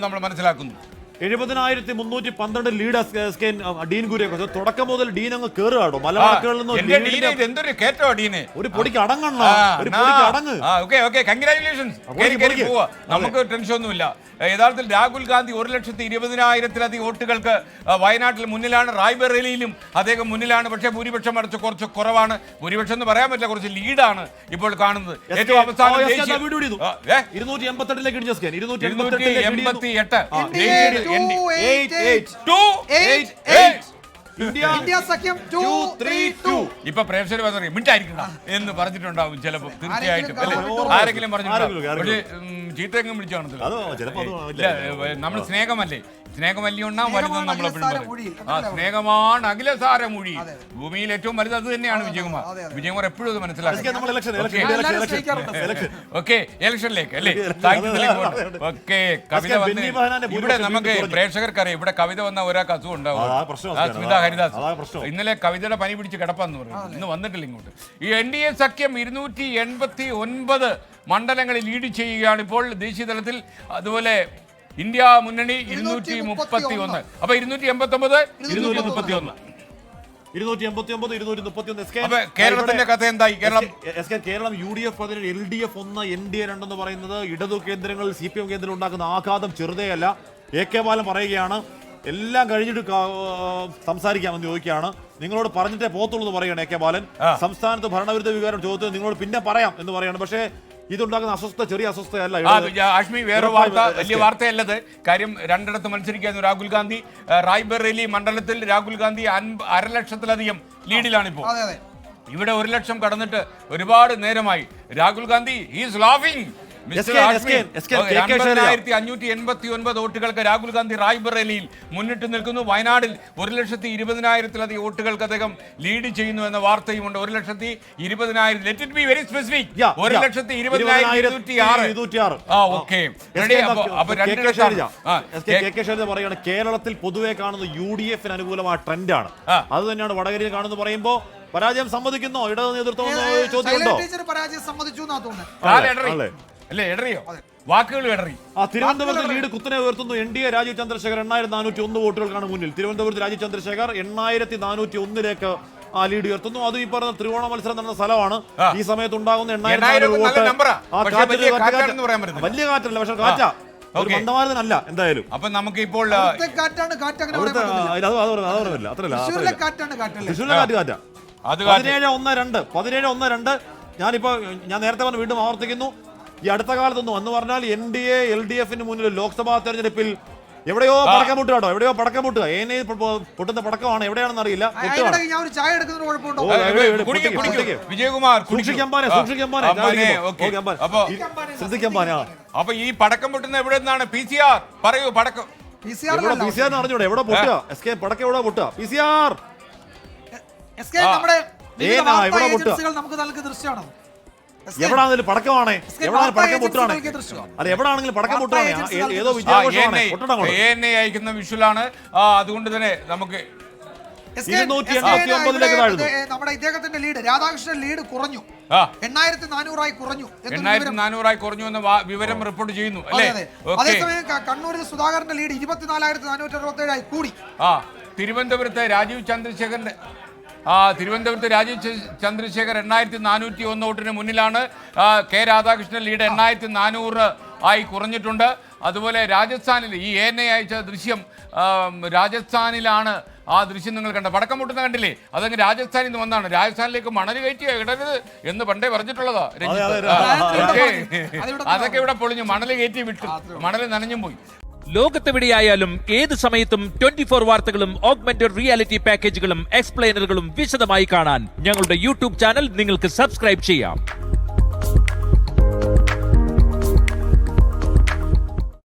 നമ്മൾ മനസ്സിലാക്കുന്നു. 70,312 ലീഡ് ഡീൻ കുര്യാക്കോസ്. തുടക്കം മുതൽ ഡീൻ അങ്ങ് കേറുകയാണോ മലയാളങ്ങളിൽ നിന്ന്? എന്തൊരു കേട്ടോ ഡീനെ, ഒരു പൊടിക്ക് അടങ്ങ്. നമുക്ക് ടെൻഷൻ ഒന്നുമില്ല. യഥാർത്ഥത്തിൽ രാഹുൽ ഗാന്ധി 1,20,000-ലധികം വോട്ടുകൾക്ക് വയനാട്ടിൽ മുന്നിലാണ്. റായ്ബറേലിയിലും അദ്ദേഹം മുന്നിലാണ്. പക്ഷേ ഭൂരിപക്ഷം അടച്ച് കുറച്ച് കുറവാണ്. ഭൂരിപക്ഷം എന്ന് പറയാൻ പറ്റില്ല, കുറച്ച് ലീഡാണ് ഇപ്പോൾ കാണുന്നത്. ഏറ്റവും അവസാനം 288 ഇന്ത്യ സഖ്യം 2-3-2. ഇപ്പൊ പ്രേക്ഷകർ പറഞ്ഞു മിണ്ടായിരിക്കണം എന്ന് പറഞ്ഞിട്ടുണ്ടാവും ചിലപ്പോൾ. തീർച്ചയായിട്ടും ആരെങ്കിലും പറഞ്ഞിട്ടുണ്ടാവും. പക്ഷേ ചീത്തയെങ്കിലും വിളിച്ചു കാണത്തില്ല. നമ്മൾ സ്നേഹമല്ലേ, സ്നേഹമല്ലിയുണ്ണാ വലുതെന്ന് നമ്മളെപ്പോഴും സ്നേഹമാണ് അഖിലസാര മൊഴി. ഭൂമിയിൽ ഏറ്റവും വലുത് അത് തന്നെയാണ് വിജയകുമാർ. വിജയകുമാർ എപ്പോഴും അത് മനസ്സിലാക്കും. ഓക്കെ, ഇലക്ഷനിലേക്ക് അല്ലേ, ഓക്കെ. കവിത വന്ന് ഇവിടെ നമുക്ക് പ്രേക്ഷകർക്കറിയാം, ഇവിടെ കവിത വന്ന ഒരാൾക്ക് അസുഖം ഉണ്ടാവും. സ്മിത ഹരിദാസ് ഇന്നലെ കവിതയുടെ പനി പിടിച്ച് കിടപ്പാന്ന് പറഞ്ഞു. ഇന്ന് വന്നിട്ടില്ല ഇങ്ങോട്ട്. ഈ NDA സഖ്യം 289 മണ്ഡലങ്ങളിൽ ലീഡ് ചെയ്യുകയാണ് ഇപ്പോൾ ദേശീയ തലത്തിൽ. അതുപോലെ ഇന്ത്യ മുന്നണി 231. അപ്പൊ 289, 231. കേരളത്തിന്റെ കഥ എന്തായി? കേരളം UDF 1, LDF 1, NDA 2 എന്ന് പറയുന്നത് ഇടതു കേന്ദ്രങ്ങളിൽ CPM കേന്ദ്രം ഉണ്ടാക്കുന്ന ആഘാതം ചെറുതേയല്ല. AK ബാലൻ പറയുകയാണ്, എല്ലാം കഴിഞ്ഞിട്ട് സംസാരിക്കാമെന്ന് ചോദിക്കുകയാണ്. നിങ്ങളോട് പറഞ്ഞിട്ടേ പോത്തുള്ളൂ എന്ന് പറയുകയാണ് AK ബാലൻ. സംസ്ഥാനത്ത് ഭരണവിരുദ്ധ വികാരം ചോദ്യത്തിൽ നിങ്ങളോട് പിന്നെ പറയാം എന്ന് പറയാണ്. പക്ഷേ ഇതുണ്ടാക്കുന്ന അസ്വസ്ഥ ചെറിയ അസ്വസ്ഥയല്ല. ആഷ്മി, വേറെ വാർത്ത, വലിയ വാർത്തയല്ലത്. കാര്യം രണ്ടിടത്ത് മത്സരിക്കായിരുന്നു രാഹുൽ ഗാന്ധി. റായ്ബറേലി മണ്ഡലത്തിൽ രാഹുൽ ഗാന്ധി 1,00,000-ലധികം ലീഡിലാണിപ്പോൾ. ഇവിടെ 1,00,000 കടന്നിട്ട് ഒരുപാട് നേരമായി. Rahul Gandhi is laughing. 2,589 വോട്ടുകൾക്ക് രാഹുൽ ഗാന്ധി റായ്ബറേലിയിൽ മുന്നിട്ട് നിൽക്കുന്നു. വയനാടിൽ 1,20,000-ലധികം വോട്ടുകൾക്ക് അദ്ദേഹം ലീഡ് ചെയ്യുന്നു എന്ന വാർത്തയുമുണ്ട്. 1,20,000. Let it be very specific. 1,20,206. പറയുകയാണ്, കേരളത്തിൽ പൊതുവെ കാണുന്ന UDF അനുകൂലമായ ട്രെൻഡാണ്. അത് തന്നെയാണ് വടകരയിൽ കാണുന്നത്. പറയുമ്പോ പരാജയം സമ്മതിക്കുന്നോ ഇടത് നേതൃത്വം? ചോദ്യമുണ്ടോ? പരാജയം സമ്മതിച്ചു വാക്കുകൾ ഇടറി. തിരുവനന്തപുരത്ത് ലീഡ് കുത്തനെ ഉയർത്തുന്നു NDA. രാജീവ് ചന്ദ്രശേഖർ 8,401 വോട്ടുകൾക്കാണ് മുന്നിൽ. തിരുവനന്തപുരത്ത് രാജീവ് ചന്ദ്രശേഖർ 8,401 ലീഡ് ഉയർത്തുന്നു. അത് ഈ പറഞ്ഞ ത്രികോണ മത്സരം നടന്ന സ്ഥലമാണ്. ഈ സമയത്ത് ഉണ്ടാകുന്ന 8,000 വോട്ട് വലിയ കാറ്റല്ല, പക്ഷെ കാറ്റാ, മന്ദമാരുതനല്ല എന്തായാലും. അപ്പൊ നമുക്ക് ഇപ്പോൾ തൃശ്ശൂരിലെ കാറ്റ് 17-1-2. ഞാൻ നേരത്തെ പറഞ്ഞ വീണ്ടും ആവർത്തിക്കുന്നു, ഈ അടുത്ത കാലത്തൊന്നും എന്ന് പറഞ്ഞാൽ NDA LDF മുന്നിൽ ലോക്സഭാ തെരഞ്ഞെടുപ്പിൽ എവിടെയോ പടക്കം പൊട്ടുക കേട്ടോ, എവിടെയോ പടക്കം പൊട്ടുക. പൊട്ടുന്ന പടക്കമാണ്, എവിടെയാണെന്ന് അറിയില്ല. അപ്പൊ ഈ പടക്കം പൊട്ടുന്ന എവിടെ നിന്നാണ്? PCR പറയൂ. പടക്കം PCR അറിഞ്ഞൂടെ എവിടെ പൊട്ടുക? പടക്കം എവിടെ പൊട്ടുക? PCR എവിടെ പൊട്ടുക? എവിടാണെങ്കിലും പടക്കമാണ്, എവിടെയാണെങ്കിലും പടക്കം പൊട്ടുകയാണ്. അത് എവിടാണെങ്കിലും പടക്കം പൊട്ടുകയാണ്. ഏതോ വിജയാഘോഷമാണ് അയക്കുന്ന വിഷ്വലാണ്. അതുകൊണ്ട് തന്നെ നമുക്ക് 289 താഴ്ന്നു. നമ്മുടെ ഇദ്ദേഹത്തിന്റെ ലീഡ്, രാധാകൃഷ്ണൻ ലീഡ് കുറഞ്ഞു, 8,400 കുറഞ്ഞു. 8,400 കുറഞ്ഞു എന്ന വിവരം റിപ്പോർട്ട് ചെയ്യുന്നു അല്ലേ? അതേസമയം കണ്ണൂരിൽ സുധാകരന്റെ ലീഡ് 24,467 കൂടി. തിരുവനന്തപുരത്ത് രാജീവ് ചന്ദ്രശേഖരന്റെ 8,401 വോട്ടിന് മുന്നിലാണ്. K രാധാകൃഷ്ണൻ ലീഡ് 8,400 കുറഞ്ഞിട്ടുണ്ട്. അതുപോലെ രാജസ്ഥാനിൽ ഈ ANA അയച്ച ദൃശ്യം, രാജസ്ഥാനിലാണ് ആ ദൃശ്യം നിങ്ങൾ കണ്ട. പടക്കം പൊട്ടുന്ന കണ്ടില്ലേ? അതങ്ങ് രാജസ്ഥാനിൽ നിന്ന് വന്നാണ്. രാജസ്ഥാനിലേക്ക് മണൽ കയറ്റി ഇടരുത് എന്ന് പണ്ടേ പറഞ്ഞിട്ടുള്ളതാ. അതൊക്കെ ഇവിടെ പൊളിഞ്ഞു, മണൽ കയറ്റി വിട്ടു, മണൽ നനഞ്ഞും പോയി. ലോകത്തെവിടെയായാലും ഏത് സമയത്തും 24 വാർത്തകളും ഓഗ്മെന്റഡ് റിയാലിറ്റി പാക്കേജുകളും എക്സ്പ്ലെയിനറുകളും വിശദമായി കാണാൻ ഞങ്ങളുടെ YouTube ചാനൽ നിങ്ങൾക്ക് സബ്സ്ക്രൈബ് ചെയ്യാം.